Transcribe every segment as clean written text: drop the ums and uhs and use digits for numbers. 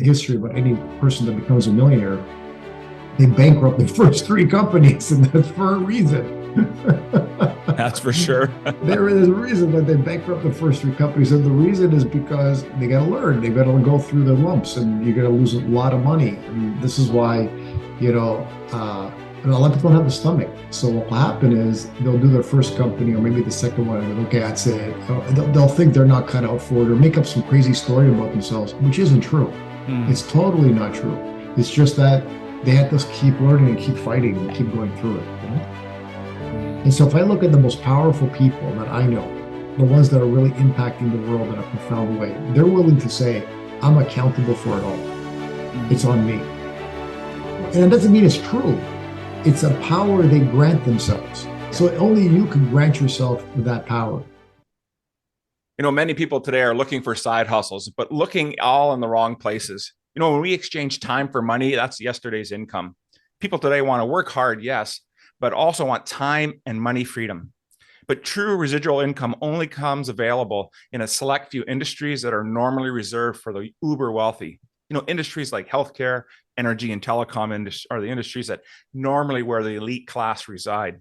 history about any person that becomes a millionaire, they bankrupt the first three companies, and that's for a reason. That's for sure. There is a reason that they bankrupt the first three companies, and the reason is because they got to learn. They got to go through the lumps, and you're going to lose a lot of money. And this is why, a lot of people don't have the stomach. So what will happen is they'll do their first company or maybe the second one, and okay, that's it. They'll think they're not cut out for it, or make up some crazy story about themselves, which isn't true. It's totally not true. It's just that they have to keep learning and keep fighting and keep going through it. And so if I look at the most powerful people that I know, the ones that are really impacting the world in a profound way, they're willing to say, I'm accountable for it all. It's on me. And it doesn't mean it's true. It's a power they grant themselves. So only you can grant yourself that power. Many people today are looking for side hustles, but looking all in the wrong places. When we exchange time for money, that's yesterday's income. People today want to work hard, yes, but also want time and money freedom. But true residual income only comes available in a select few industries that are normally reserved for the uber wealthy. Industries like healthcare, energy, and telecom are the industries that normally where the elite class reside.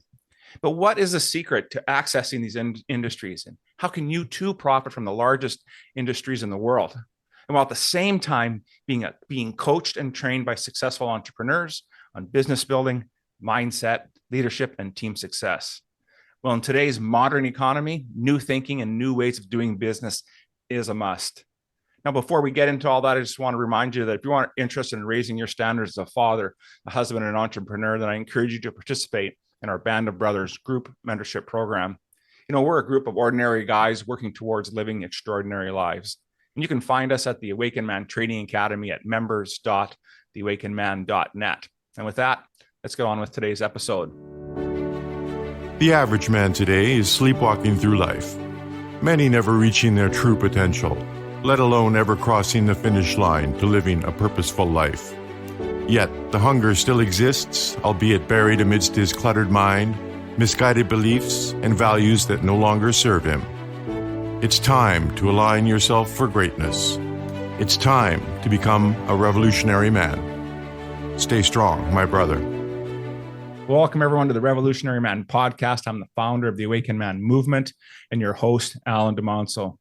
But what is the secret to accessing these industries? And how can you too profit from the largest industries in the world? And while at the same time being coached and trained by successful entrepreneurs on business building, mindset, leadership, and team success. Well, in today's modern economy, new thinking and new ways of doing business is a must. Now, before we get into all that, I just want to remind you that if you are interested in raising your standards as a father, a husband, and an entrepreneur, then I encourage you to participate in our Band of Brothers group mentorship program. We're a group of ordinary guys working towards living extraordinary lives. And you can find us at the Awakened Man Training Academy at members.theawakenedman.net. And with that, let's go on with today's episode. The average man today is sleepwalking through life, many never reaching their true potential, let alone ever crossing the finish line to living a purposeful life. Yet, the hunger still exists, albeit buried amidst his cluttered mind, misguided beliefs, and values that no longer serve him. It's time to align yourself for greatness. It's time to become a revolutionary man. Stay strong, my brother. Welcome, everyone, to the Revolutionary Man podcast. I'm the founder of the Awakened Man movement and your host, Alan DeMonso.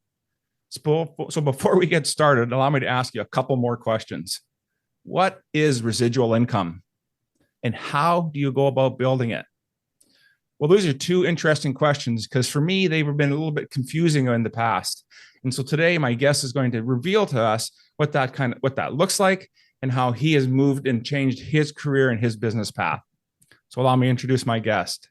So before we get started, allow me to ask you a couple more questions. What is residual income? And how do you go about building it? Well, those are two interesting questions because for me, they've been a little bit confusing in the past. And so today, my guest is going to reveal to us what that looks like and how he has moved and changed his career and his business path. So allow me to introduce my guest.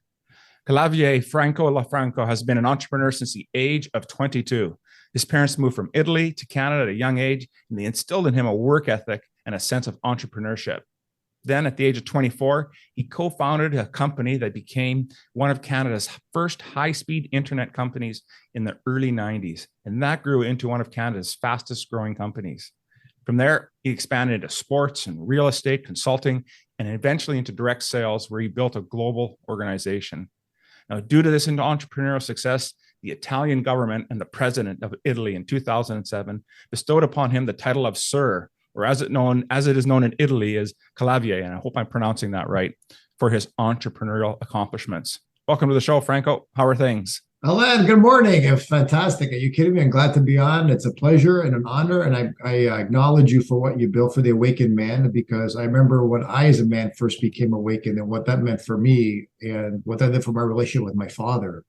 Cavaliere Franco Lofranco has been an entrepreneur since the age of 22. His parents moved from Italy to Canada at a young age, and they instilled in him a work ethic and a sense of entrepreneurship. Then at the age of 24, he co-founded a company that became one of Canada's first high-speed internet companies in the early 90s. And that grew into one of Canada's fastest growing companies. From there, he expanded into sports and real estate consulting, and eventually into direct sales, where he built a global organization. Now, due to this entrepreneurial success, the Italian government and the president of Italy in 2007 bestowed upon him the title of Sir, or as it is known in Italy as Cavaliere, and I hope I'm pronouncing that right, for his entrepreneurial accomplishments. Welcome to the show, Franco. How are things? Alan, good morning. Fantastic. Are you kidding me? I'm glad to be on. It's a pleasure and an honor. And I acknowledge you for what you built for the Awakened Man, because I remember when I, as a man, first became awakened and what that meant for me and what that meant for my relationship with my father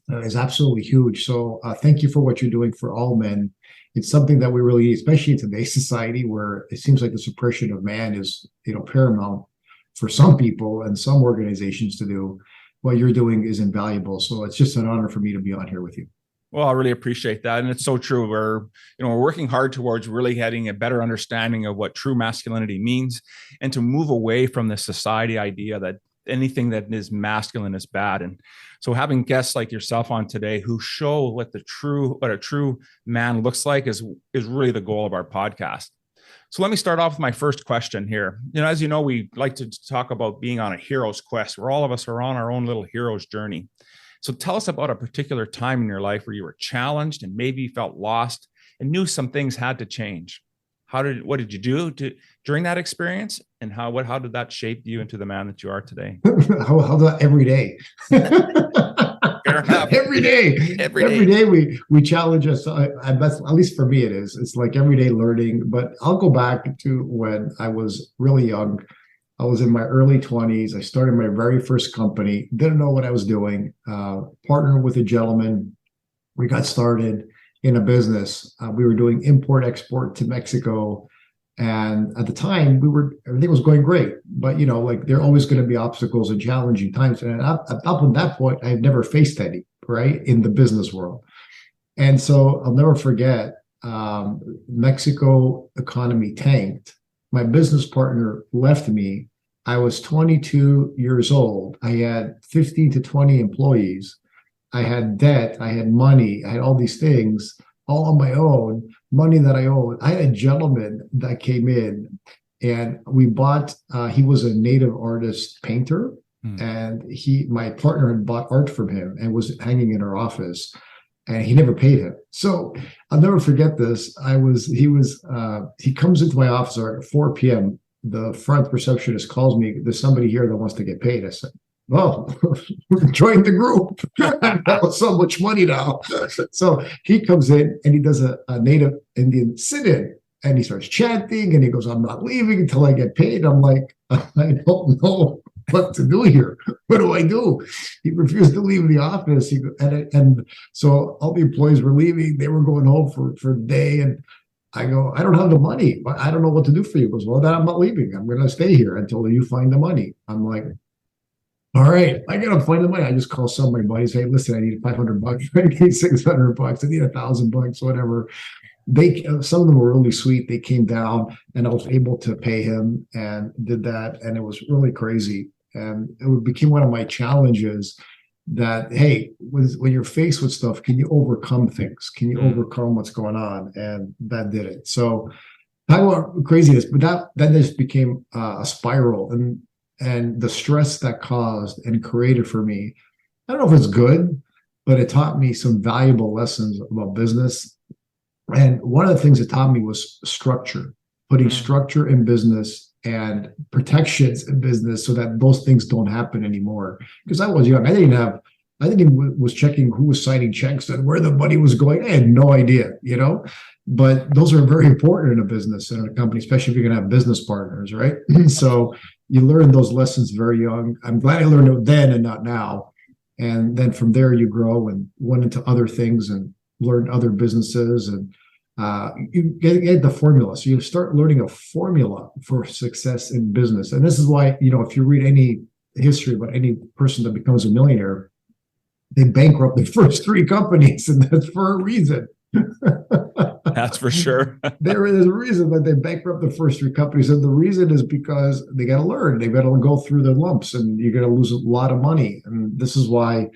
is absolutely huge. So thank you for what you're doing for all men. It's something that we really need, especially in today's society where it seems like the suppression of man is, paramount for some people and some organizations to do. What you're doing is invaluable. So it's just an honor for me to be on here with you. Well, I really appreciate that. And it's so true. We're working hard towards really having a better understanding of what true masculinity means and to move away from the society idea that anything that is masculine is bad. And so having guests like yourself on today who show what a true man looks like is really the goal of our podcast. So let me start off with my first question here. As you know, we like to talk about being on a hero's quest, where all of us are on our own little hero's journey. So tell us about a particular time in your life where you were challenged and maybe felt lost and knew some things had to change. what did you do during that experience, and how did that shape you into the man that you are today? How that every day? Fair enough. Every day we challenge us. At least for me, it is. It's like everyday learning. But I'll go back to when I was really young. I was in my early 20s. I started my very first company. Didn't know what I was doing. Partnered with a gentleman. We got started in a business. We were doing import-export to Mexico. And at the time, everything was going great. But, like there are always going to be obstacles and challenging times. And up to that point, I had never faced any, right, in the business world. And so I'll never forget, Mexico economy tanked. My business partner left me. I was 22 years old. I had 15 to 20 employees. I had debt. I had money. I had all these things all on my own, money that I owed. I had a gentleman that came in and we bought, he was a native artist painter. And my partner had bought art from him and was hanging in our office. And he never paid him. So I'll never forget this. He comes into my office at 4 p.m. The front receptionist calls me, there's somebody here that wants to get paid. I said, well, join the group. I have so much money now. So he comes in and he does a native Indian sit-in and he starts chanting and he goes, I'm not leaving until I get paid. I'm like, I don't know what to do here. What do I do? He refused to leave the office. And so all the employees were leaving. They were going home for the day. And I go, I don't have the money. I don't know what to do for you. He goes, well, then I'm not leaving. I'm going to stay here until you find the money. I'm like, all right, I got to find the money. I just call some of my buddies. Hey, listen, I need $500. I need $600. I need $1,000, whatever. Some of them were really sweet. They came down and I was able to pay him and did that. And it was really crazy. And it became one of my challenges that, hey, when you're faced with stuff, can you overcome things? Can you overcome what's going on? And that did it. So talk about craziness, but that just became a spiral. And the stress that caused and created for me, I don't know if it's good, but it taught me some valuable lessons about business. And one of the things it taught me was structure, putting structure in business and protections in business so that those things don't happen anymore. Because I was young. I didn't even was checking who was signing checks and where the money was going. I had no idea, but those are very important in a business and a company, especially if you're going to have business partners, right? So you learn those lessons very young. I'm glad I learned it then and not now. And then from there you grow and went into other things and learned other businesses and you get the formula. So you start learning a formula for success in business. And this is why, if you read any history about any person that becomes a millionaire, they bankrupt the first 3 companies, and that's for a reason. That's for sure. There is a reason that they bankrupt the first 3 companies. And the reason is because they got to learn. They got to go through the lumps and you're going to lose a lot of money. And this is why,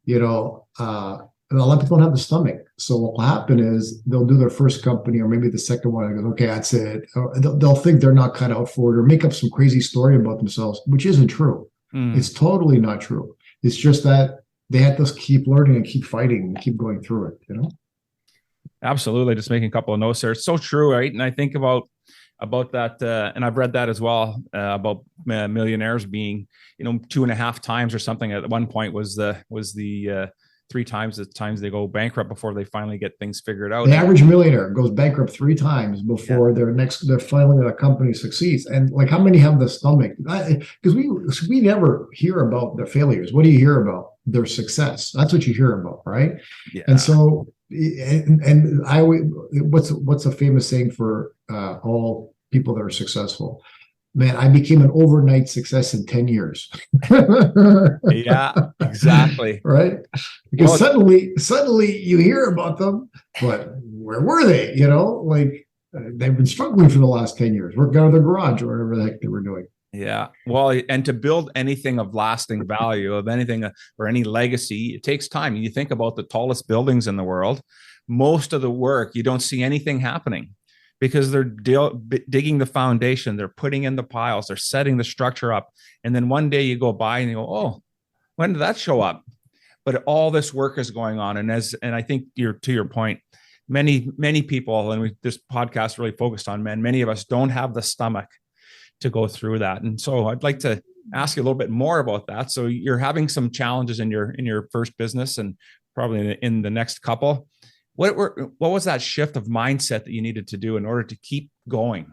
a lot of people don't have the stomach. So what will happen is they'll do their first company or maybe the second one and go, okay, that's it. Or they'll think they're not cut out for it or make up some crazy story about themselves, which isn't true. It's totally not true. It's just that they have to keep learning and keep fighting and keep going through it, Absolutely. Just making a couple of notes there. It's so true, right? And I think about that, and I've read that as well, about millionaires being, 2.5 times or something at one point was the 3 times the times they go bankrupt before they finally get things figured out. The average millionaire goes bankrupt 3 times before their finally the company succeeds. And like, how many have the stomach? Because we never hear about their failures. What do you hear about? Their success. That's what you hear about, right? Yeah. And so, and I what's a famous saying for all people that are successful? Man, I became an overnight success in 10 years. Yeah, exactly. Right? Because suddenly you hear about them, but where were they? They've been struggling for the last 10 years, working out of their garage or whatever the heck they were doing. Yeah. Well, and to build anything of lasting value, of anything or any legacy, it takes time. You think about the tallest buildings in the world, most of the work, you don't see anything happening, because they're digging the foundation, they're putting in the piles, they're setting the structure up. And then one day you go by and you go, oh, when did that show up? But all this work is going on. And I think to your point, many people, and this podcast really focused on men, many of us don't have the stomach to go through that. And so I'd like to ask you a little bit more about that. So you're having some challenges in your first business and probably in the next couple. What was that shift of mindset that you needed to do in order to keep going?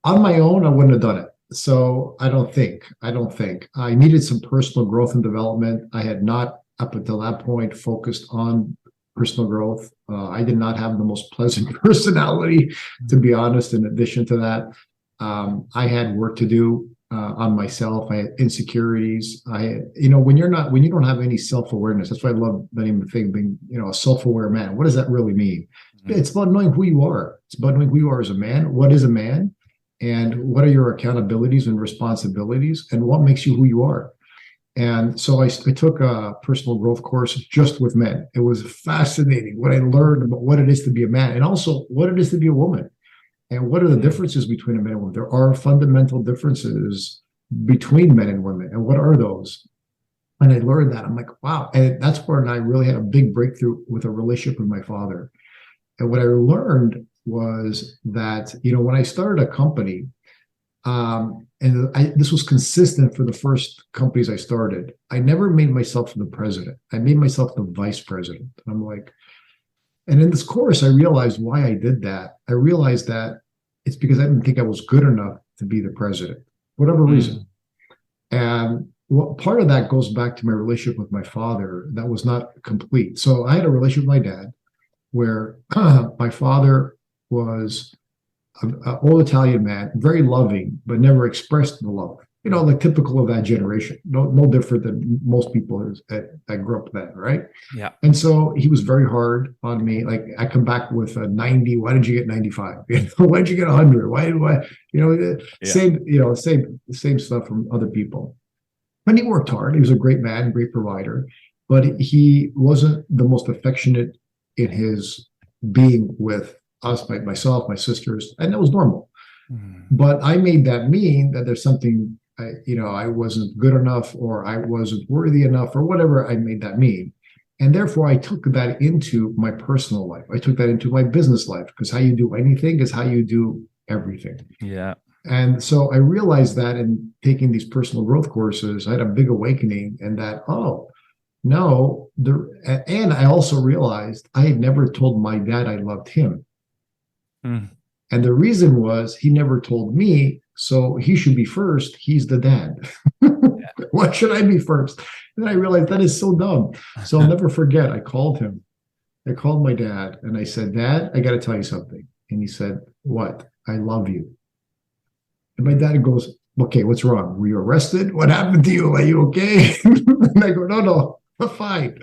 On my own, I wouldn't have done it. So I don't think I needed some personal growth and development. I had not up until that point focused on personal growth. I did not have the most pleasant personality, to be honest. In addition to that, I had work to do on myself. I had insecurities. When you don't have any self-awareness, that's why I love the name of the thing, being, a self-aware man. What does that really mean? Mm-hmm. It's about knowing who you are. It's about knowing who you are as a man. What is a man? And what are your accountabilities and responsibilities? And what makes you who you are? And so I took a personal growth course just with men. It was fascinating what I learned about what it is to be a man and also what it is to be a woman. And what are the differences between a man and woman? There are fundamental differences between men and women. And what are those? And I learned that. I'm like, wow. And that's where I really had a big breakthrough with a relationship with my father. And what I learned was that, when I started a company, this was consistent for the first companies I started, I never made myself the president. I made myself the vice president. And I'm like, and in this course, I realized why I did that. I realized that it's because I didn't think I was good enough to be the president, whatever reason. And part of that goes back to my relationship with my father that was not complete. So I had a relationship with my dad where my father was an old Italian man, very loving, but never expressed the love. Like typical of that generation. No different than most people that grew up then, right? Yeah. And so he was very hard on me. Like I come back with a 90. Why did you get 95? Why did you get 100? Why? Same stuff from other people. And he worked hard. He was a great man, great provider, but he wasn't the most affectionate in his being with us, myself, my sisters, and that was normal. But I made that mean that there's something, I wasn't good enough or I wasn't worthy enough or whatever I made that mean. And therefore, I took that into my personal life. I took that into my business life because how you do anything is how you do everything. Yeah. And so I realized that in taking these personal growth courses, I had a big awakening and that, and I also realized I had never told my dad I loved him. And the reason was he never told me, so he should be first. He's the dad. Why should I be first? And then I realized that is so dumb. So I'll never forget. I called him. I called my dad and I said, Dad, I got to tell you something. And he said, what? I love you. And my dad goes, okay, what's wrong? Were you arrested? What happened to you? Are you okay? And I go, no, I'm fine.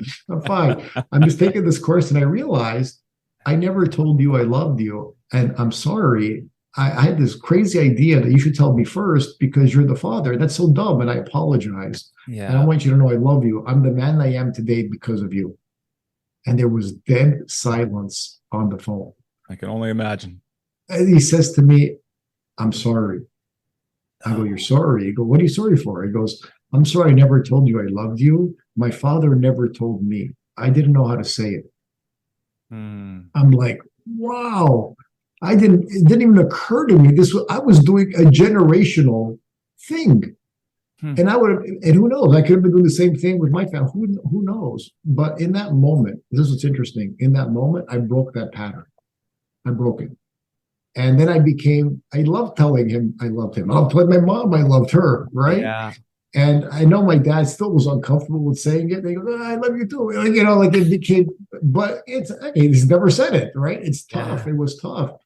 I'm just taking this course. And I realized I never told you I loved you. And I'm sorry. I had this crazy idea that you should tell me first because you're the father. That's so dumb. And I apologize. Yeah. And I want you to know I love you. I'm the man I am today because of you. And there was dead silence on the phone. I can only imagine. And he says to me, I'm sorry. I go, you're sorry? He goes, what are you sorry for? He goes, I'm sorry I never told you I loved you. My father never told me. I didn't know how to say it. I'm like, wow. It didn't even occur to me. I was doing a generational thing. And who knows? I could have been doing the same thing with my family. Who knows? But in that moment, this is what's interesting. In that moment, I broke that pattern. I broke it. And then I loved telling him I loved him. I loved telling my mom I loved her, right? Yeah. And I know my dad still was uncomfortable with saying it. They go, I love you too. It became, but he's never said it, right? It's tough. Yeah. It was tough.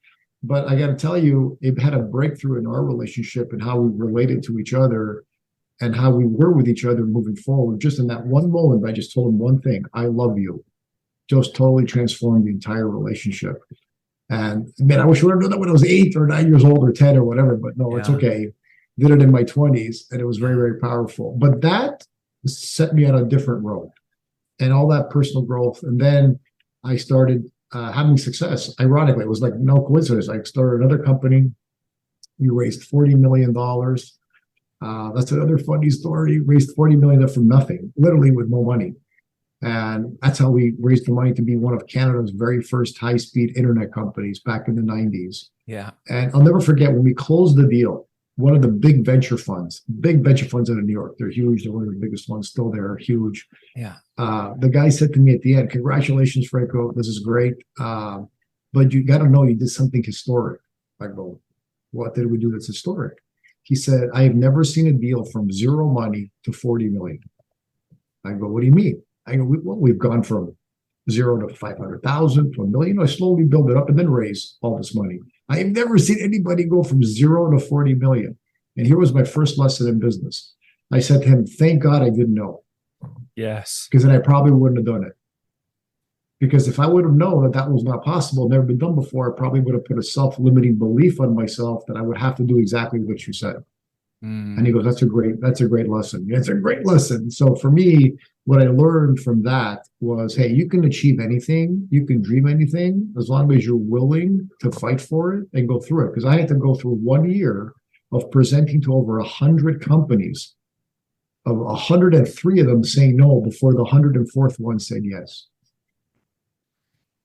But I got to tell you, it had a breakthrough in our relationship and how we related to each other and how we were with each other moving forward. Just in that one moment, I just told him one thing, I love you. Just totally transformed the entire relationship. And man, I wish I would have done that when I was 8 or 9 years old or 10 or whatever, but no, It's okay. Did it in my 20s and it was very, very powerful. But that set me on a different road and all that personal growth. And then I started having success. Ironically, it was like no coincidence. I started another company. We raised $40 million. That's another funny story. Raised $40 million from nothing, literally with no money. And that's how we raised the money to be one of Canada's very first high-speed internet companies back in the 90s. Yeah. And I'll never forget when we closed the deal, one of the big venture funds out of New York, they're huge. They're one of the biggest ones still. They're huge. Yeah. The guy said to me at the end, "Congratulations, Franco. This is great. But you got to know you did something historic." I go, "What did we do that's historic?" He said, "I have never seen a deal from zero money to 40 million. I go, "What do you mean?" I go, "We've gone from zero to 500,000 to a million. I slowly build it up and then raise all this money. I have never seen anybody go from zero to 40 million. And here was my first lesson in business. I said to him, "Thank God I didn't know." Yes. Because then I probably wouldn't have done it. Because if I would have known that that was not possible, never been done before, I probably would have put a self-limiting belief on myself that I would have to do exactly what you said. And he goes, that's a great lesson. Yeah, it's a great lesson. So for me, what I learned from that was, hey, you can achieve anything, you can dream anything, as long as you're willing to fight for it and go through it. Because I had to go through 1 year of presenting to over 100 companies, of 103 of them saying no before the 104th one said yes.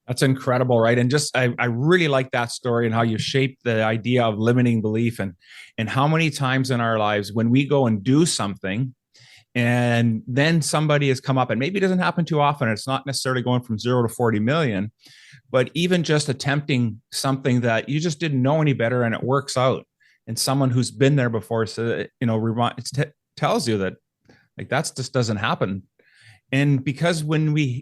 That's incredible, right? And just I really like that story and how you shaped the idea of limiting belief and how many times in our lives when we go and do something and then somebody has come up, and maybe it doesn't happen too often. It's not necessarily going from 0 to 40 million, but even just attempting something that you just didn't know any better and it works out. And someone who's been there before, so tells you that like that just doesn't happen. And because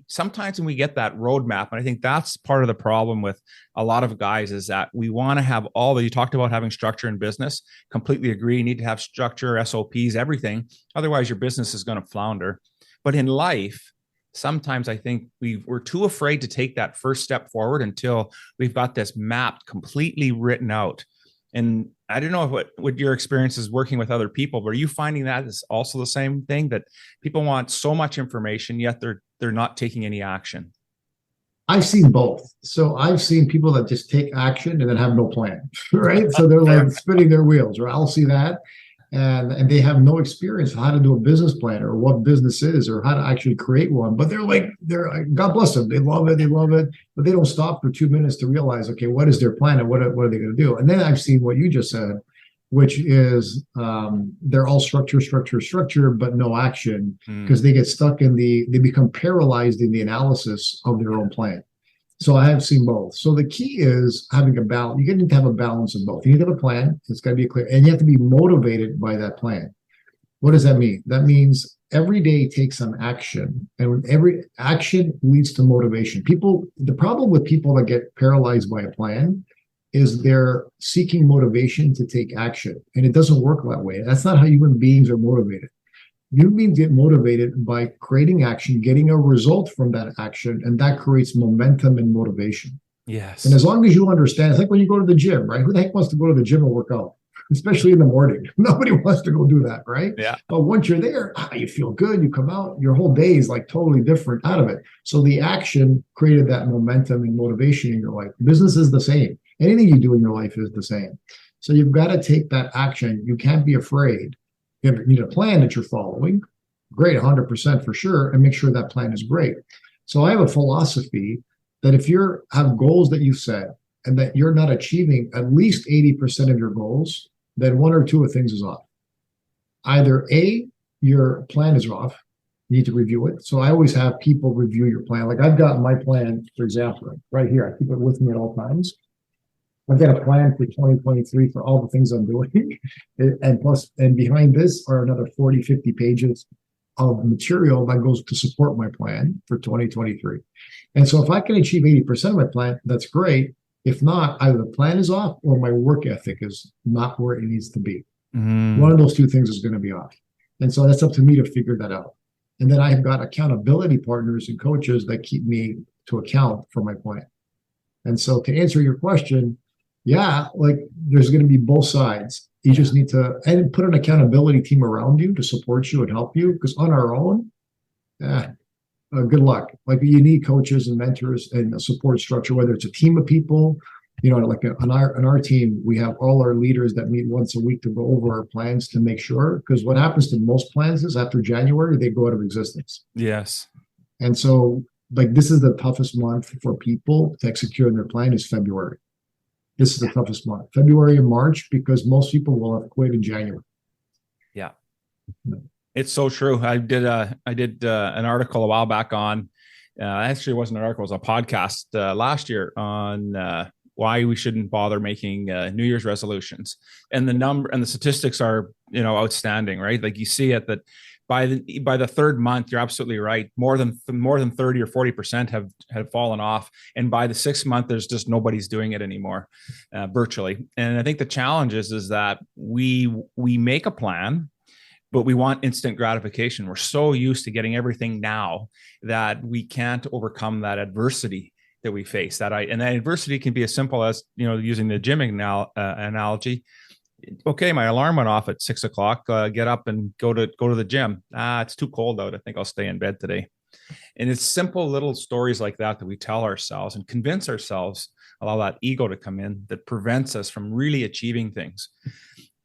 sometimes when we get that roadmap, and I think that's part of the problem with a lot of guys is that we want to have you talked about having structure in business, completely agree. You need to have structure, SOPs, everything. Otherwise your business is going to flounder. But in life, sometimes I think we're too afraid to take that first step forward until we've got this mapped, completely written out. And I don't know what your experience is working with other people, but are you finding that is also the same thing, that people want so much information, yet they're not taking any action? I've seen both. So I've seen people that just take action and then have no plan, right? So they're like spinning their wheels, or I'll see that. And they have no experience of how to do a business plan or what business is or how to actually create one. But they're God bless them. They love it, but they don't stop for 2 minutes to realize, okay, what is their plan and what are they going to do? And then I've seen what you just said, which is they're all structure, but no action, because they get stuck they become paralyzed in the analysis of their own plan. So I have seen both. So the key is having a balance. You need to have a balance of both. You need to have a plan. It's got to be clear. And you have to be motivated by that plan. What does that mean? That means every day take some action. And every action leads to motivation. The problem with people that get paralyzed by a plan is they're seeking motivation to take action. And it doesn't work that way. That's not how human beings are motivated. Human beings get motivated by creating action, getting a result from that action, and that creates momentum and motivation. Yes. And as long as you understand, it's like when you go to the gym, right? Who the heck wants to go to the gym and work out? Especially in the morning. Nobody wants to go do that, right? Yeah. But once you're there, you feel good, you come out, your whole day is like totally different out of it. So the action created that momentum and motivation in your life. Business is the same. Anything you do in your life is the same. So you've got to take that action. You can't be afraid. You need a plan that you're following. Great, 100% for sure. And make sure that plan is great. So I have a philosophy that if you have goals that you set and that you're not achieving at least 80% of your goals, then one or two of things is off. Either A, your plan is off. You need to review it. So I always have people review your plan. Like I've got my plan, for example, right here. I keep it with me at all times. I've got a plan for 2023 for all the things I'm doing. And behind this are another 40, 50 pages of material that goes to support my plan for 2023. And so if I can achieve 80% of my plan, that's great. If not, either the plan is off or my work ethic is not where it needs to be. One of those two things is going to be off. And so that's up to me to figure that out. And then I've got accountability partners and coaches that keep me to account for my plan. And so to answer your question, yeah, like there's going to be both sides. You just need to and put an accountability team around you to support you and help you, because on our own, good luck. Like you need coaches and mentors and a support structure, whether it's a team of people, like on our team, we have all our leaders that meet once a week to go over our plans to make sure, because what happens to most plans is after January, they go out of existence. Yes. And so, like, this is the toughest month for people to execute on their plan is February. This is the toughest month, February and March, because most people will have quit in January. Yeah. It's so true. I did an article a while back on, actually it wasn't an article, it was a podcast last year on why we shouldn't bother making New Year's resolutions. And the number and the statistics are, outstanding, right? Like you see it that by the third month, you're absolutely right. More than 30 or 40% have fallen off. And by the sixth month, there's just nobody's doing it anymore, virtually. And I think the challenge is that we make a plan, but we want instant gratification. We're so used to getting everything now that we can't overcome that adversity that we face. And that adversity can be as simple as, using the gym analogy. Okay, my alarm went off at 6 o'clock. Get up and go to the gym. It's too cold out. I think I'll stay in bed today. And it's simple little stories like that we tell ourselves and convince ourselves, allow that ego to come in, that prevents us from really achieving things.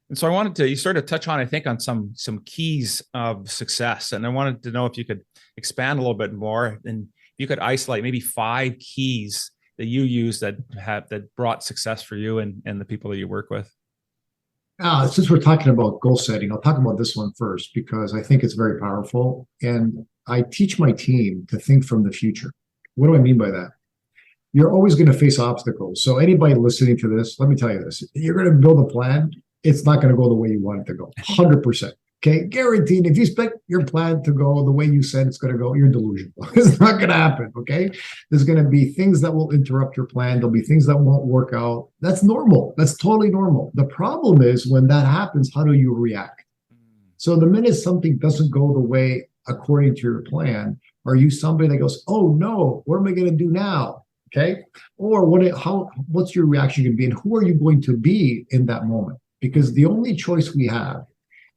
And so you started to touch on, I think, on some keys of success. And I wanted to know if you could expand a little bit more and you could isolate maybe 5 keys that you use that brought success for you and the people that you work with. Since we're talking about goal setting, I'll talk about this one first because I think it's very powerful. And I teach my team to think from the future. What do I mean by that? You're always going to face obstacles. So anybody listening to this, let me tell you this. You're going to build a plan. It's not going to go the way you want it to go. 100%. Okay, guaranteed. If you expect your plan to go the way you said it's going to go, you're delusional. It's not going to happen. Okay, there's going to be things that will interrupt your plan. There'll be things that won't work out. That's normal. That's totally normal. The problem is when that happens, how do you react? So the minute something doesn't go the way according to your plan, are you somebody that goes, "Oh no, what am I going to do now?" Okay, or what's your reaction going to be, and who are you going to be in that moment? Because the only choice we have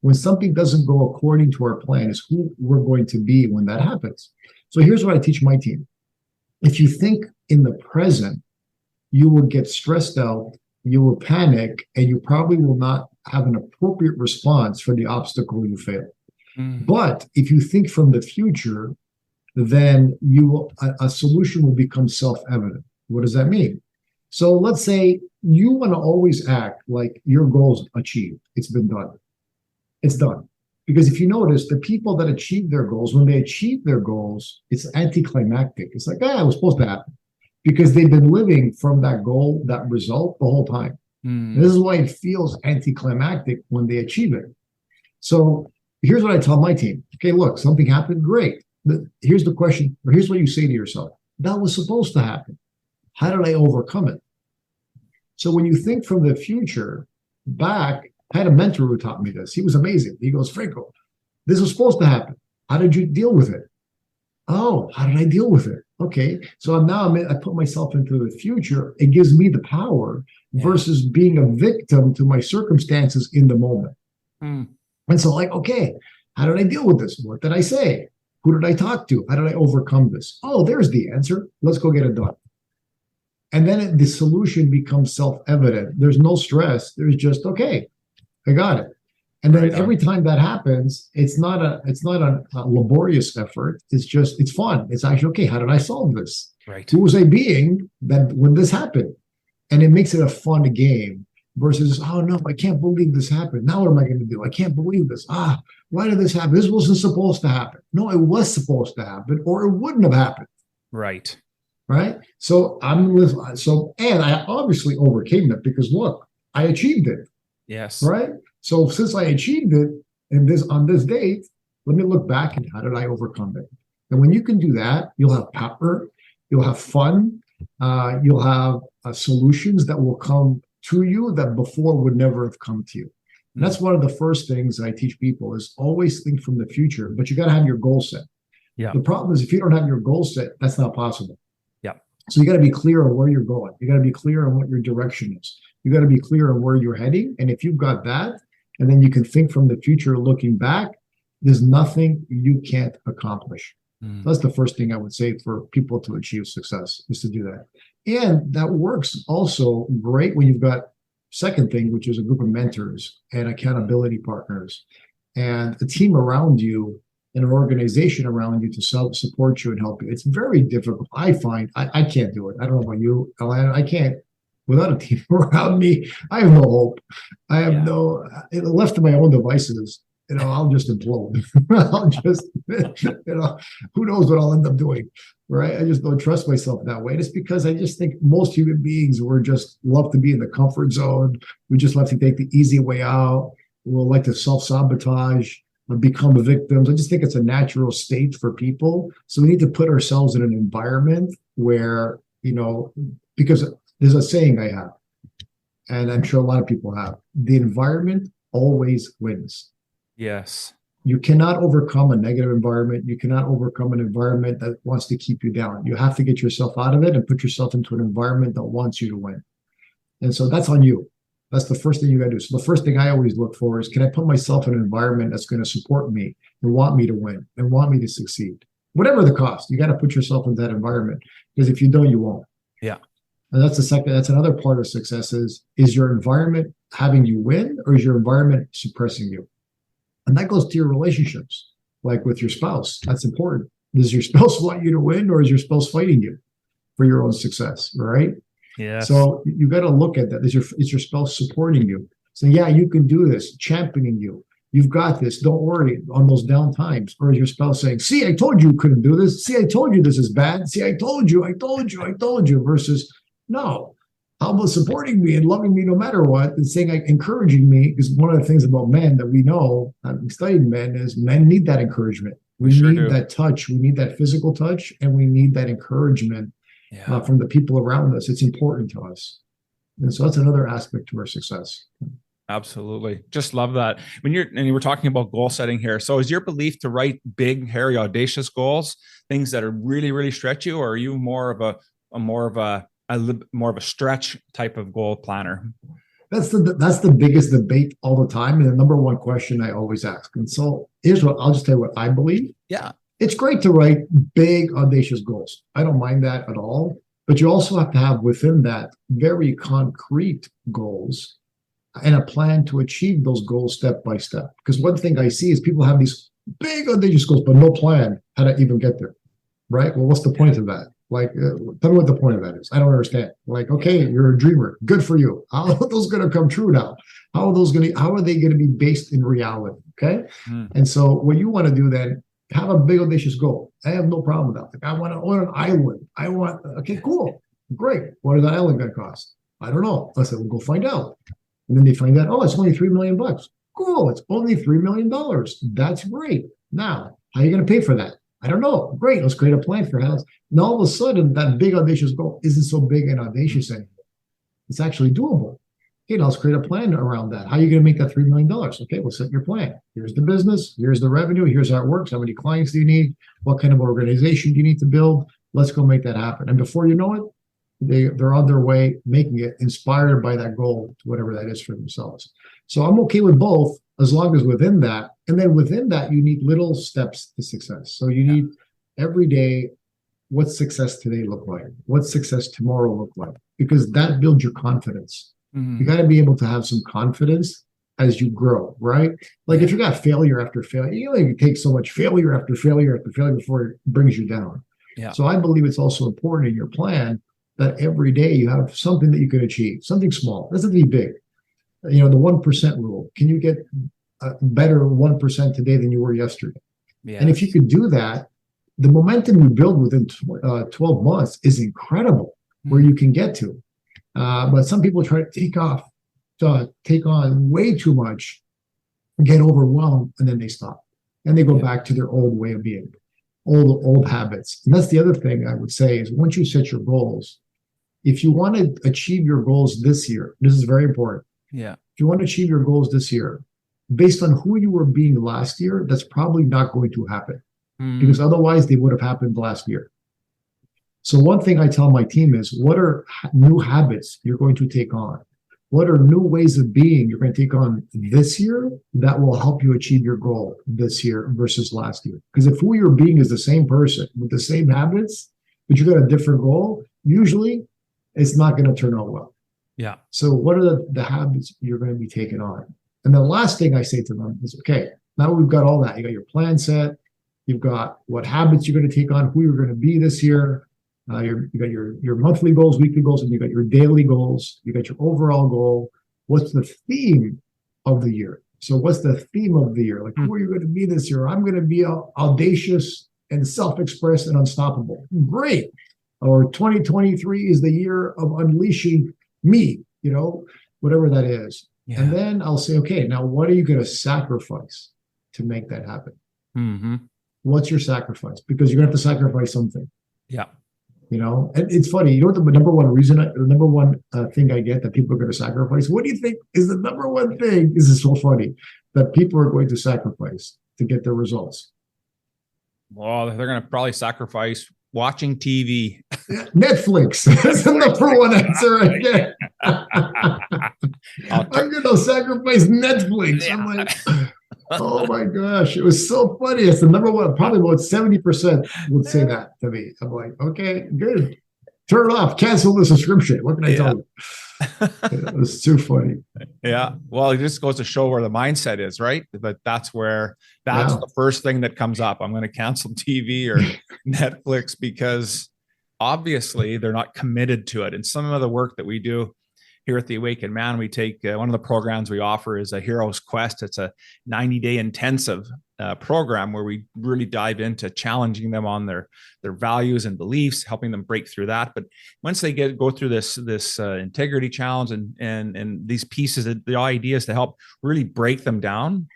when something doesn't go according to our plan is who we're going to be when that happens. So here's what I teach my team. If you think in the present, you will get stressed out, you will panic, and you probably will not have an appropriate response for the obstacle you failed. But if you think from the future, then a solution will become self-evident. What does that mean? So let's say you want to always act like your goal's achieved. It's been done. It's done. Because if you notice, the people that achieve their goals, when they achieve their goals, it's anticlimactic. It's like, it was supposed to happen. Because they've been living from that goal, that result, the whole time. This is why it feels anticlimactic when they achieve it. So here's what I tell my team. Okay, look, something happened, great. Here's the question, or here's what you say to yourself. That was supposed to happen. How did I overcome it? So when you think from the future back, I had a mentor who taught me this. He was amazing. He goes, "Franco, this was supposed to happen. How did you deal with it?" "Oh, how did I deal with it?" Okay. So I put myself into the future. It gives me the power versus being a victim to my circumstances in the moment. And so okay, how did I deal with this? What did I say? Who did I talk to? How did I overcome this? Oh, there's the answer. Let's go get it done. And then the solution becomes self-evident. There's no stress. There's just, okay, I got it. And then every time that happens, it's not a laborious effort. It's fun. It's actually, okay, how did I solve this? Right. Who was I being that when this happened? And it makes it a fun game versus, oh no, I can't believe this happened. Now what am I going to do? I can't believe this. Why did this happen? This wasn't supposed to happen. No, it was supposed to happen, or it wouldn't have happened. Right. Right. So and I obviously overcame it because look, I achieved it. Yes. Right. So since I achieved it on this date, let me look back and how did I overcome it? And when you can do that, you'll have power, you'll have fun, you'll have solutions that will come to you that before would never have come to you. And that's one of the first things I teach people is always think from the future, but you got to have your goal set. Yeah. The problem is if you don't have your goal set, that's not possible. Yeah. So you got to be clear on where you're going. You got to be clear on what your direction is. You got to be clear on where you're heading. And if you've got that, and then you can think from the future looking back, there's nothing you can't accomplish. That's the first thing I would say for people to achieve success is to do that. And that works also great when you've got second thing, which is a group of mentors and accountability partners and a team around you and an organization around you to support you and help you. It's very difficult. I find I can't do it. I don't know about you, Alana. I can't without a team around me. I have no hope. I have left to my own devices. I'll just implode. I'll just, who knows what I'll end up doing, right? I just don't trust myself that way. And it's because I just think most human beings love to be in the comfort zone. We just love to take the easy way out. We'll like to self-sabotage, become victims. I just think it's a natural state for people. So we need to put ourselves in an environment where, because there's a saying I have, and I'm sure a lot of people have, the environment always wins. Yes. You cannot overcome a negative environment. You cannot overcome an environment that wants to keep you down. You have to get yourself out of it and put yourself into an environment that wants you to win. And so that's on you. That's the first thing you got to do. So the first thing I always look for is, can I put myself in an environment that's going to support me and want me to win and want me to succeed? Whatever the cost, you got to put yourself in that environment, because if you don't, you won't. Yeah. And that's another part of success is your environment having you win, or is your environment suppressing you? And that goes to your relationships, like with your spouse. That's important. Does your spouse want you to win, or is your spouse fighting you for your own success? Right? Yeah. So you got to look at that. Is your spouse supporting you? So yeah, you can do this, championing you. You've got this. Don't worry on those down times. Or is your spouse saying, "See, I told you couldn't do this. See, I told you this is bad. See, I told you. Versus, no. How about supporting me and loving me no matter what, and saying, encouraging me? Because one of the things about men that we know, having studied men, is men need that encouragement. We need that touch. We need that physical touch, and we need that encouragement from the people around us. It's important to us. And so that's another aspect to our success. Absolutely. Just love that. You were talking about goal setting here. So is your belief to write big, hairy, audacious goals, things that are really, really stretch you, or are you more of a stretch type of goal planner? That's the biggest debate all the time, and the number one question I always ask. And so I'll just tell you what I believe. Yeah. It's great to write big, audacious goals. I don't mind that at all. But you also have to have within that very concrete goals and a plan to achieve those goals step by step. Because one thing I see is people have these big, audacious goals, but no plan how to even get there. Right? Well, what's the point of that? Like, tell me what the point of that is. I don't understand. Like, okay, you're a dreamer. Good for you. How are those going to come true now? How are they going to be based in reality? Okay. And so what you want to do then, have a big audacious goal. I have no problem with that. Like, I want to own an island. Okay, cool. Great. What is that island going to cost? I don't know. I said, we'll go find out. And then they find out, it's only $3 million. Cool. It's only $3 million. That's great. Now, how are you going to pay for that? I don't know. Great. Let's create a plan for how. And all of a sudden, that big audacious goal isn't so big and audacious anymore. It's actually doable. Okay, now let's create a plan around that. How are you going to make that $3 million? Okay, we'll set your plan. Here's the business. Here's the revenue. Here's how it works. How many clients do you need? What kind of organization do you need to build? Let's go make that happen. And before you know it, they're on their way, making it, inspired by that goal, to whatever that is for themselves. So I'm okay with both, as long as within that. And then within that, you need little steps to success. So you need every day, what's success today look like? What's success tomorrow look like? Because that builds your confidence. You got to be able to have some confidence as you grow, right? Like if you got failure after failure, you take so much failure after failure after failure before it brings you down. Yeah. So I believe it's also important in your plan that every day you have something that you can achieve, something small. It doesn't have to be big. The 1% rule. Can you get better 1% today than you were yesterday? Yes. And if you could do that, the momentum you build within 12 months is incredible where you can get to. But some people try to take on way too much, get overwhelmed, and then they stop. And they go back to their old way of being, old habits. And that's the other thing I would say is once you set your goals, if you want to achieve your goals this year, this is very important. Yeah. If you want to achieve your goals this year, based on who you were being last year, that's probably not going to happen because otherwise they would have happened last year. So one thing I tell my team is, what are new habits you're going to take on? What are new ways of being you're going to take on this year that will help you achieve your goal this year versus last year? Because if who you're being is the same person with the same habits, but you got a different goal, usually it's not going to turn out well. Yeah. So what are the habits you're going to be taking on? And the last thing I say to them is, okay, now we've got all that. You got your plan set. You've got what habits you're going to take on, who you're going to be this year. You got your monthly goals, weekly goals, and you got your daily goals. You got your overall goal. What's the theme of the year? So what's the theme of the year? Like, who are you going to be this year? I'm going to be audacious and self-expressed and unstoppable. Great. Or 2023 is the year of unleashing me, whatever that is. Yeah. And then I'll say, okay, now what are you going to sacrifice to make that happen? Mm-hmm. What's your sacrifice? Because you're going to have to sacrifice something. Yeah. And it's funny. The number one thing I get that people are going to sacrifice. What do you think is the number one thing? This is so funny that people are going to sacrifice to get their results. Well, they're going to probably sacrifice watching TV. Netflix. That's the number one answer right there. I'm going to sacrifice Netflix. Yeah. I'm like, oh my gosh, it was so funny. It's the number one. Probably about 70% would say that to me. I'm like, okay, good. Turn it off. Cancel the subscription. What can I tell you? It was too funny. Yeah. Well, it just goes to show where the mindset is, right? But that's the first thing that comes up. I'm going to cancel TV or Netflix because obviously they're not committed to it. And some of the work that we do here at the Awakened Man, we take one of the programs we offer is a Hero's Quest. It's a 90-day intensive program where we really dive into challenging them on their values and beliefs, helping them break through that. But once they go through this integrity challenge and these pieces, the ideas to help really break them down,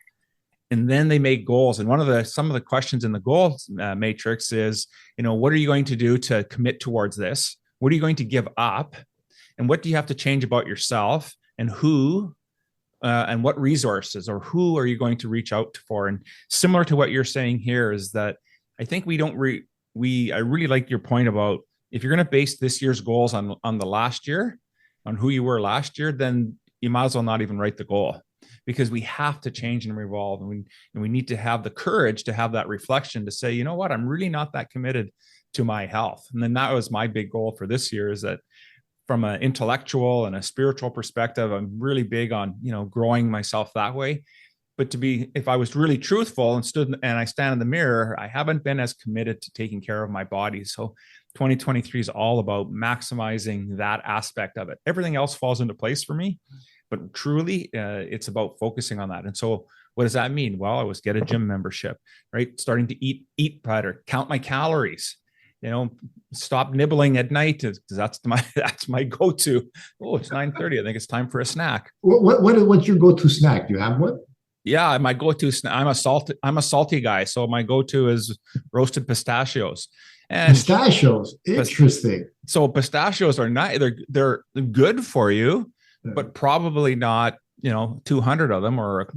and then they make goals. And some of the questions in the goals matrix is, what are you going to do to commit towards this? What are you going to give up? And what do you have to change about yourself, and who and what resources or who are you going to reach out for? And similar to what you're saying here is that I think I really like your point about if you're going to base this year's goals on the last year, on who you were last year, then you might as well not even write the goal, because we have to change and evolve. And we need to have the courage to have that reflection to say, you know what, I'm really not that committed to my health. And then that was my big goal for this year, is that from an intellectual and a spiritual perspective, I'm really big on, growing myself that way. But if I was really truthful and I stand in the mirror, I haven't been as committed to taking care of my body. So 2023 is all about maximizing that aspect of it. Everything else falls into place for me, but truly it's about focusing on that. And so what does that mean? Well, I was get a gym membership, right? Starting to eat better, count my calories, stop nibbling at night. That's my go-to. Oh, it's 9:30. I think it's time for a snack. What's your go-to snack? Do you have one? Yeah, my go-to snack. I'm a salty guy, so my go-to is roasted pistachios. And pistachios, interesting. So pistachios are not they're good for you, but probably not 200 of them or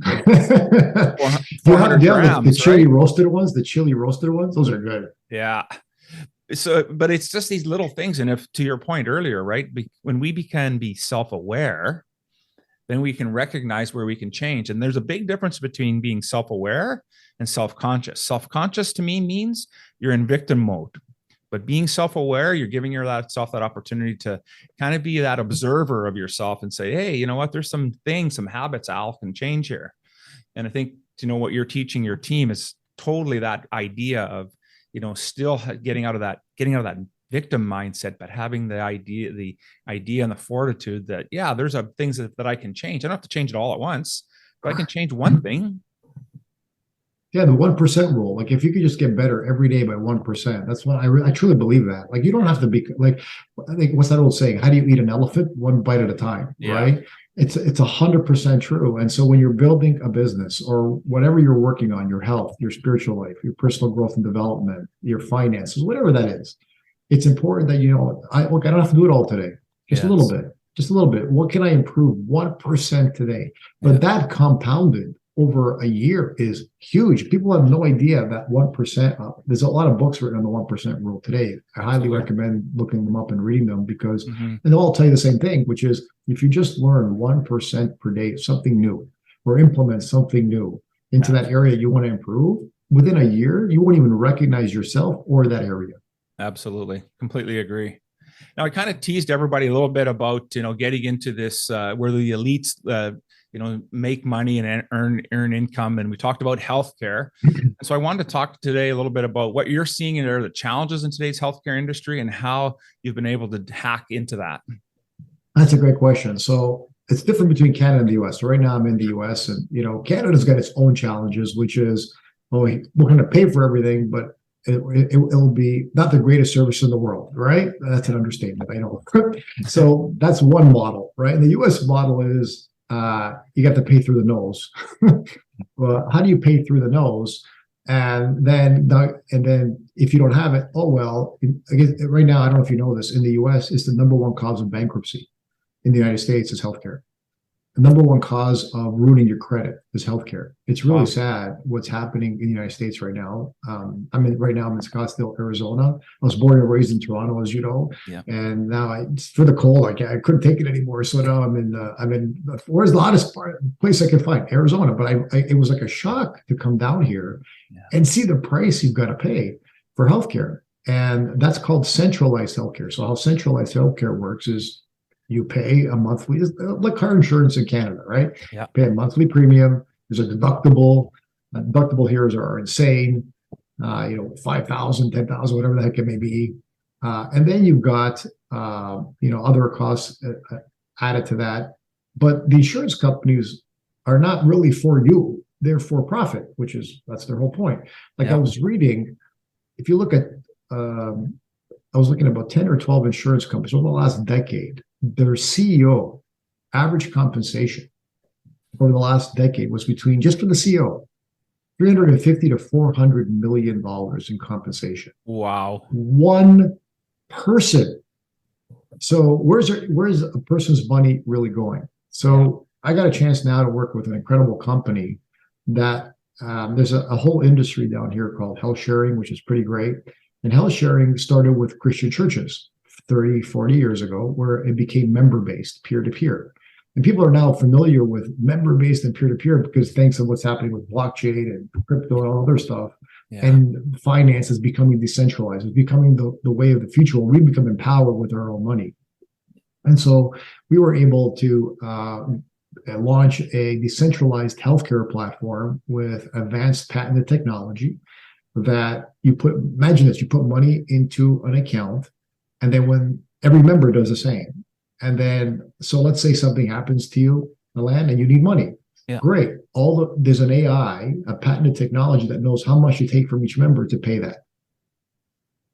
400 grams. The chili roasted ones. The chili roasted ones. Those are good. Yeah. So, but it's just these little things. And if, to your point earlier, right, when we can be self-aware, then we can recognize where we can change. And there's a big difference between being self-aware and self-conscious. Self-conscious to me means you're in victim mode, but being self-aware, you're giving yourself that opportunity to kind of be that observer of yourself and say, hey, you know what, there's some habits Al can change here. And I think, what you're teaching your team is totally that idea of, still getting out of that victim mindset, but having the idea and the fortitude that, yeah, there's things that I can change. I don't have to change it all at once, but I can change one thing. Yeah, the 1% rule. Like if you could just get better every day by 1%, that's what I truly believe that. Like you don't have to be like, I think what's that old saying? How do you eat an elephant? One bite at a time, right? It's 100% true. And so when you're building a business or whatever you're working on, your health, your spiritual life, your personal growth and development, your finances, whatever that is, it's important that I don't have to do it all today. Just a little bit. What can I improve 1% today? But that compounded over a year is huge. People have no idea that 1%. There's a lot of books written on the 1% rule today. I highly recommend looking them up and reading them because, and they'll all tell you the same thing, which is if you just learn 1% per day, something new, or implement something new into that area you want to improve, within a year, you won't even recognize yourself or that area. Absolutely. Completely agree. Now, I kind of teased everybody a little bit about, getting into this, where the elites, make money and earn income. And we talked about healthcare. And so I wanted to talk today a little bit about what you're seeing in the challenges in today's healthcare industry and how you've been able to hack into that. That's a great question. So it's different between Canada and the US. So right now I'm in the US, and Canada's got its own challenges, which is, we're going to pay for everything, but it'll be not the greatest service in the world, right? That's an understatement, I know. So that's one model, right? And the US model is you got to pay through the nose. Well, how do you pay through the nose? And then if you don't have it, I guess right now, I don't know if you know this, in the US, it's the number one cause of bankruptcy in the United States is healthcare. The number one cause of ruining your credit is healthcare. It's really sad what's happening in the United States right now. I'm in Scottsdale, Arizona. I was born and raised in Toronto, as you know. Yeah. And now for the cold, I couldn't take it anymore. So now I'm in where's the hottest place I can find? Arizona. But it was like a shock to come down here and see the price you've got to pay for healthcare. And that's called centralized healthcare. So how centralized healthcare works is you pay a monthly, like car insurance in Canada, right? Yeah. Pay a monthly premium. There's a deductible. Deductible here are insane. 5,000, 10,000, whatever the heck it may be. And then you've got, other costs added to that. But the insurance companies are not really for you. They're for profit, that's their whole point. Like I was reading, if you look at, I was looking at about 10 or 12 insurance companies over the last decade. Their CEO average compensation over the last decade was between, just for the CEO, $350 to $400 million in compensation. Wow. One person. So where's a person's money really going? So I got a chance now to work with an incredible company that there's a whole industry down here called health sharing, which is pretty great. And health sharing started with Christian churches 30, 40 years ago, where it became member-based, peer-to-peer. And people are now familiar with member-based and peer-to-peer because thanks to what's happening with blockchain and crypto and all other stuff, and finance is becoming decentralized. It's becoming the way of the future where we become empowered with our own money. And so we were able to launch a decentralized healthcare platform with advanced patented technology that imagine this, you put money into an account, and then when every member does the same. And then, so let's say something happens to you, Alan, and you need money. Yeah. Great. There's an AI, a patented technology that knows how much you take from each member to pay that.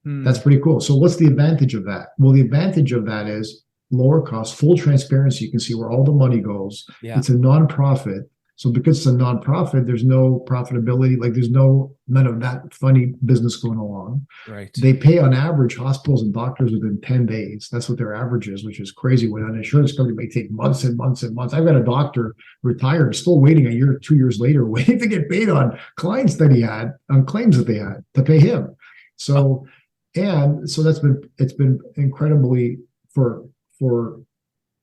That's pretty cool. So what's the advantage of that? Well, the advantage of that is lower cost, full transparency. You can see where all the money goes. Yeah. It's a nonprofit. So because it's a nonprofit, there's no profitability, like there's none of that funny business going along. Right. They pay on average hospitals and doctors within 10 days. That's what their average is, which is crazy. When an insurance company may take months and months and months. I've got a doctor retired, still waiting a year, 2 years later, waiting to get paid on clients that he had, on claims that they had to pay him. So, it's been incredibly for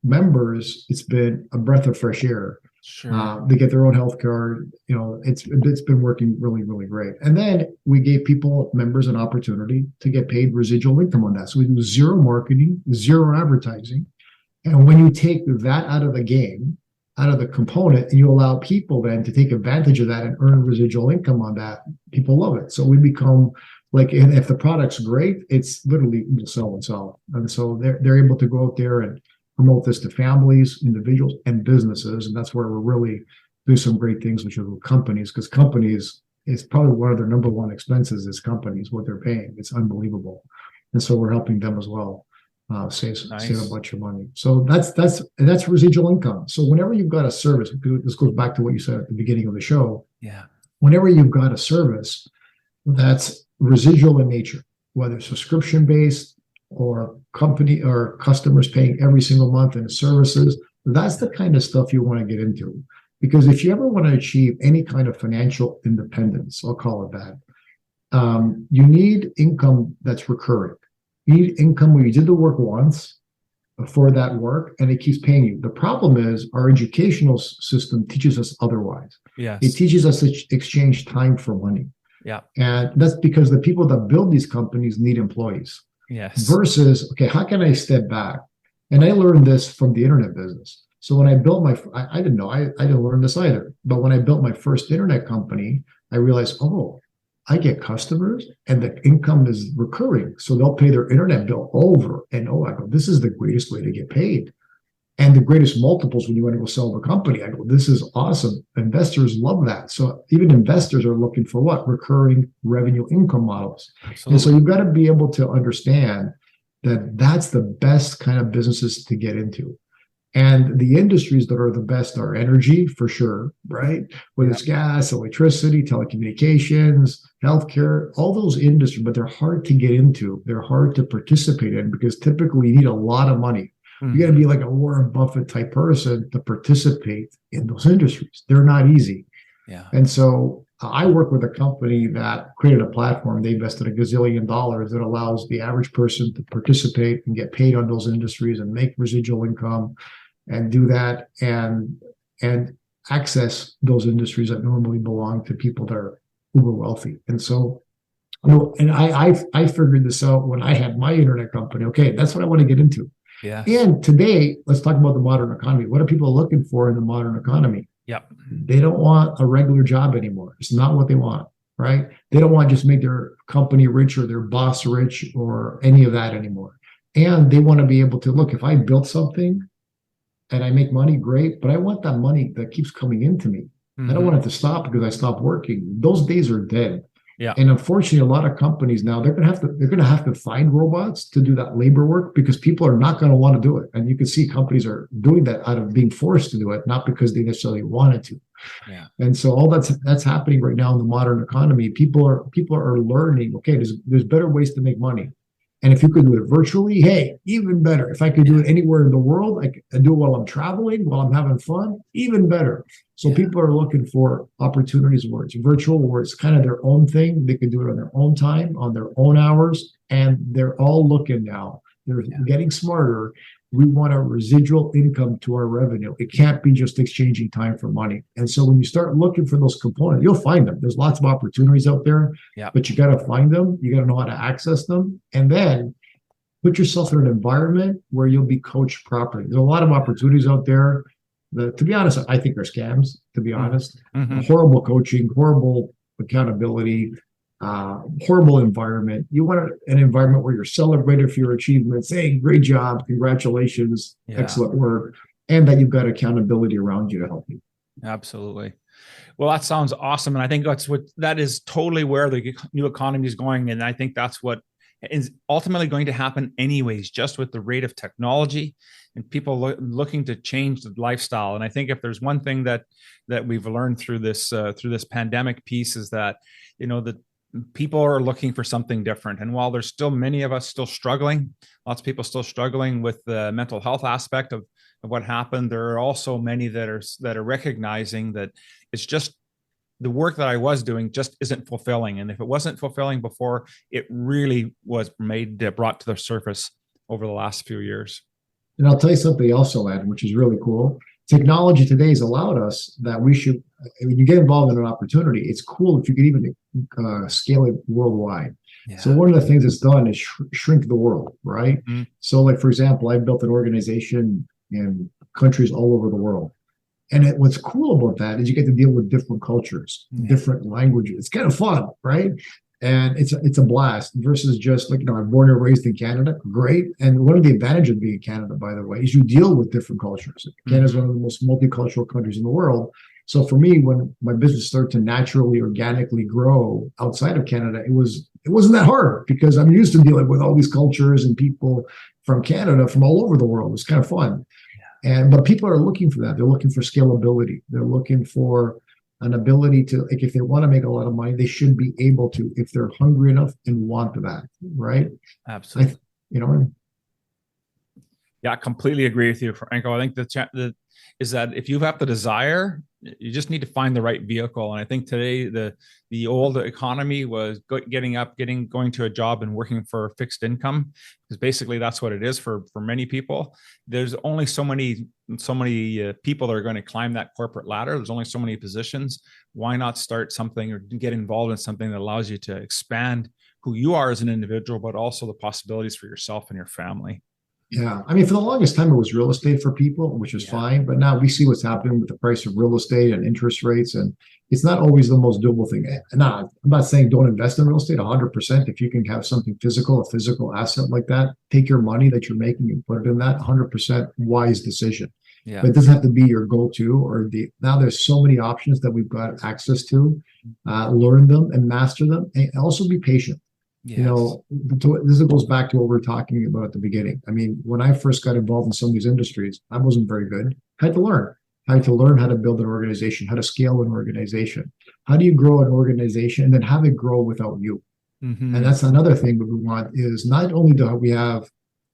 members, it's been a breath of fresh air. Sure. They get their own health card. It's been working really, really great. And then we gave members an opportunity to get paid residual income on that. So we do zero marketing, zero advertising. And when you take that out of the game, out of the component, and you allow people then to take advantage of that and earn residual income on that, people love it. So we become like, and if the product's great, it's literally sell and sell. And so they're able to go out there and promote this to families, individuals, and businesses. And that's where we're really doing some great things, which are with companies, because companies, it's probably one of their number one expenses is companies, what they're paying. It's unbelievable. And so we're helping them as well save a bunch of money. So that's residual income. So whenever you've got a service, this goes back to what you said at the beginning of the show. Yeah. Whenever you've got a service that's residual in nature, whether subscription-based, or company or customers paying every single month in services, that's the kind of stuff you want to get into. Because if you ever want to achieve any kind of financial independence, I'll call it that, you need income that's recurring. You need income where you did the work once for that work and it keeps paying you. The problem is our educational system teaches us otherwise. Yes. It teaches us to exchange time for money. Yeah. And that's because the people that build these companies need employees. Yes. Versus, okay, how can I step back? And I learned this from the internet business. So when I built I didn't know, I didn't learn this either. But when I built my first internet company, I realized, oh, I get customers and the income is recurring. So they'll pay their internet bill over and I go, this is the greatest way to get paid. And the greatest multiples when you want to go sell the company. I go, this is awesome. Investors love that. So even investors are looking for what? Recurring revenue income models. Absolutely. And so you've got to be able to understand that that's the best kind of businesses to get into. And the industries that are the best are energy, for sure, right? Whether it's gas, electricity, telecommunications, healthcare, all those industries, but they're hard to get into. They're hard to participate in because typically you need a lot of money. Mm-hmm. You got to be like a Warren Buffett type person to participate in those industries. They're not easy. Yeah. And so I work with a company that created a platform. They invested $1 gazillion that allows the average person to participate and get paid on those industries and make residual income and do that and access those industries that normally belong to people that are uber wealthy. And so, and I figured this out when I had my internet company. Okay, that's what I want to get into. Yeah. And today, let's talk about the modern economy. What are people looking for in the modern economy? Yep. They don't want a regular job anymore. It's not what they want, right? They don't want to just make their company rich or their boss rich or any of that anymore. And they want to be able to look, if I built something and I make money, great, but I want that money that keeps coming into me. Mm-hmm. I don't want it to stop because I stopped working. Those days are dead. Yeah. And unfortunately, a lot of companies now, they're going to have to find robots to do that labor work because people are not going to want to do it. And you can see companies are doing that out of being forced to do it, not because they necessarily wanted to. Yeah. And so all that's happening right now in the modern economy. People are learning, okay, there's better ways to make money. And if you could do it virtually, hey, even better. If I could do it anywhere in the world, I could do it while I'm traveling, while I'm having fun, even better. So people are looking for opportunities where it's virtual, where it's kind of their own thing. They can do it on their own time, on their own hours. And they're all looking now. They're getting smarter. We want a residual income to our revenue. It can't be just exchanging time for money. And so when you start looking for those components, you'll find them. There's lots of opportunities out there, but you got to find them. You got to know how to access them. And then put yourself in an environment where you'll be coached properly. There's a lot of opportunities out there that, to be honest, I think are scams, to be honest. Mm-hmm. Horrible coaching, horrible accountability, horrible environment. You want an environment where you're celebrated for your achievements. Hey, great job, congratulations, excellent work, and that you've got accountability around you to help you. Absolutely. Well, that sounds awesome, and I think that is totally where the new economy is going, and I think that's what is ultimately going to happen anyways, just with the rate of technology and people looking to change the lifestyle. And I think if there's one thing that we've learned through this pandemic piece is that that people are looking for something different. And while there's still many of us still struggling, lots of people still struggling with the mental health aspect of what happened, there are also many that are recognizing that it's just the work that I was doing just isn't fulfilling. And if it wasn't fulfilling before, it really was brought to the surface over the last few years. And I'll tell you something else, Alain, which is really cool. Technology today has allowed us that we should, when you get involved in an opportunity, it's cool if you can even scale it worldwide. Yeah. So one of the things it's done is shrink the world, right? Mm-hmm. So like, for example, I built an organization in countries all over the world. And what's cool about that is you get to deal with different cultures, different languages. It's kind of fun, right? And it's a blast versus just like, I'm born and raised in Canada. Great. And one of the advantages of being in Canada, by the way, is you deal with different cultures. Canada is one of the most multicultural countries in the world. So for me, when my business started to naturally, organically grow outside of Canada, it wasn't that hard because I'm used to dealing with all these cultures and people from Canada, from all over the world. It's kind of fun. But people are looking for that. They're looking for scalability. They're looking for an ability to, like, if they want to make a lot of money, they should be able to, if they're hungry enough and want that, right? Absolutely. Yeah, I completely agree with you, Franco. I think the is that if you have the desire, you just need to find the right vehicle. And I think today the old economy was going to a job and working for a fixed income, because basically that's what it is for many people. There's only so many people that are going to climb that corporate ladder. There's only so many positions. Why not start something or get involved in something that allows you to expand who you are as an individual, but also the possibilities for yourself and your family? Yeah. I mean, for the longest time, it was real estate for people, which is fine. But now we see what's happening with the price of real estate and interest rates. And it's not always the most doable thing. Now, I'm not saying don't invest in real estate 100%. If you can have something physical, a physical asset like that, take your money that you're making and put it in that 100% wise decision. Yeah. But it doesn't have to be your go-to now there's so many options that we've got access to. Learn them and master them, and also be patient. Yes. You know, this goes back to what we were talking about at the beginning. I mean, when I first got involved in some of these industries, I wasn't very good. I had to learn. I had to learn how to build an organization, how to scale an organization. How do you grow an organization and then have it grow without you? Mm-hmm. And that's another thing that we want is not only do we have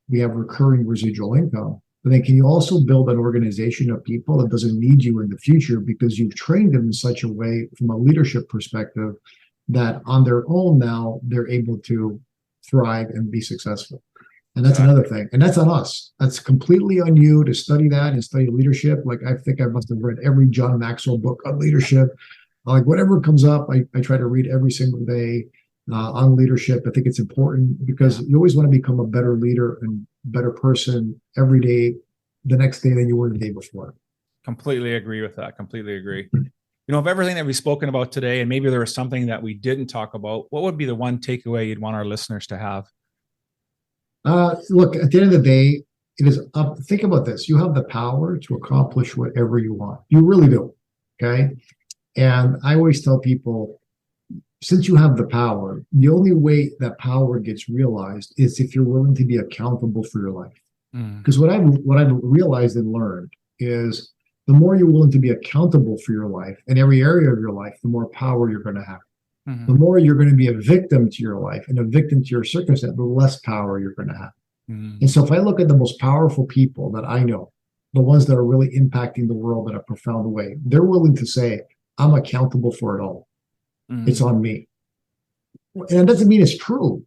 recurring residual income, but then can you also build an organization of people that doesn't need you in the future because you've trained them in such a way from a leadership perspective that on their own now they're able to thrive and be successful. And that's another thing. And that's on us. That's completely on you to study that and study leadership. Like I think I must have read every John Maxwell book on leadership. Like whatever comes up, I try to read every single day on leadership. I think it's important because you always want to become a better leader and better person every day, the next day than you were the day before. Completely agree with that. Completely agree. You know, of everything that we've spoken about today, and maybe there was something that we didn't talk about, what would be the one takeaway you'd want our listeners to have? Look, at the end of the day, it is up. Think about this. You have the power to accomplish whatever you want. You really do. Okay. And I always tell people, since you have the power, the only way that power gets realized is if you're willing to be accountable for your life. Because what I've realized and learned is the more you're willing to be accountable for your life in every area of your life, the more power you're going to have. The more you're going to be a victim to your life and a victim to your circumstance, the less power you're going to have. And so if I look at the most powerful people that I know, the ones that are really impacting the world in a profound way, they're willing to say, I'm accountable for it all. It's on me. And it doesn't mean it's true.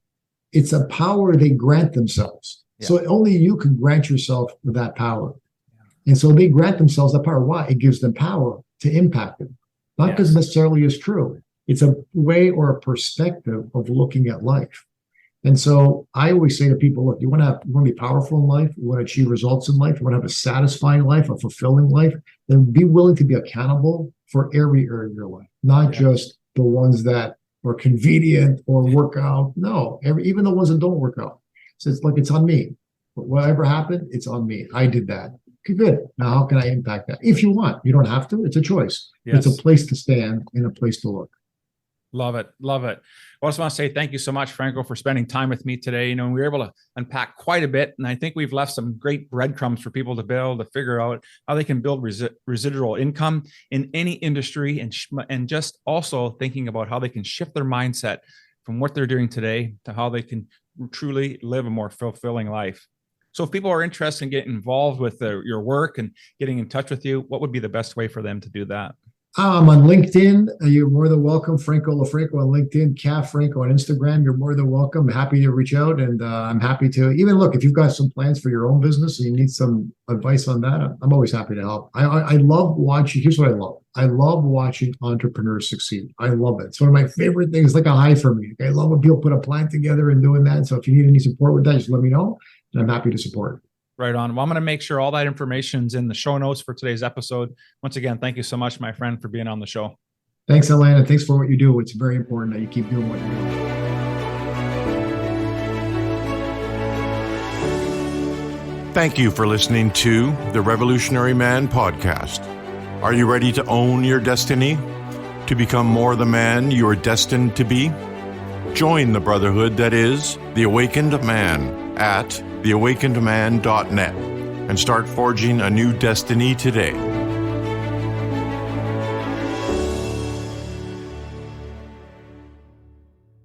It's a power they grant themselves. So only you can grant yourself that power. And so they grant themselves that power. Why? It gives them power to impact it. Not because necessarily it's true. It's a way or a perspective of looking at life. And so I always say to people, look, you want to be powerful in life, you want to achieve results in life, you want to have a satisfying life, a fulfilling life, then be willing to be accountable for every area of your life, not just the ones that are convenient or work out. No, even the ones that don't work out. So it's like, it's on me. Whatever happened, it's on me. I did that. Okay, good. Now, how can I impact that? If you want, you don't have to. It's a choice. It's a place to stand and a place to look. Love it. Love it. I just want to say thank you so much, Franco, for spending time with me today. You know, we were able to unpack quite a bit, and I think we've left some great breadcrumbs for people to be able to figure out how they can build residual income in any industry, and just also thinking about how they can shift their mindset from what they're doing today to how they can truly live a more fulfilling life. So if people are interested in getting involved with your work and getting in touch with you, what would be the best way for them to do that? I'm on LinkedIn. You're more than welcome. Franco Lofranco on LinkedIn, Cav Franco on Instagram. You're more than welcome. Happy to reach out. And I'm happy to even look, if you've got some plans for your own business and you need some advice on that, I'm always happy to help. I love watching. Here's what I love. I love watching entrepreneurs succeed. I love it. It's one of my favorite things. It's like a high for me. I love when people put a plan together and doing that. So if you need any support with that, just let me know. And I'm happy to support. Right on. Well, I'm going to make sure all that information's in the show notes for today's episode. Once again, thank you so much, my friend, for being on the show. Thanks, Atlanta. Thanks for what you do. It's very important that you keep doing what you're doing. Thank you for listening to the Revolutionary Man podcast. Are you ready to own your destiny? To become more the man you are destined to be? Join the brotherhood that is The Awakened Man at theawakenedman.net and start forging a new destiny today.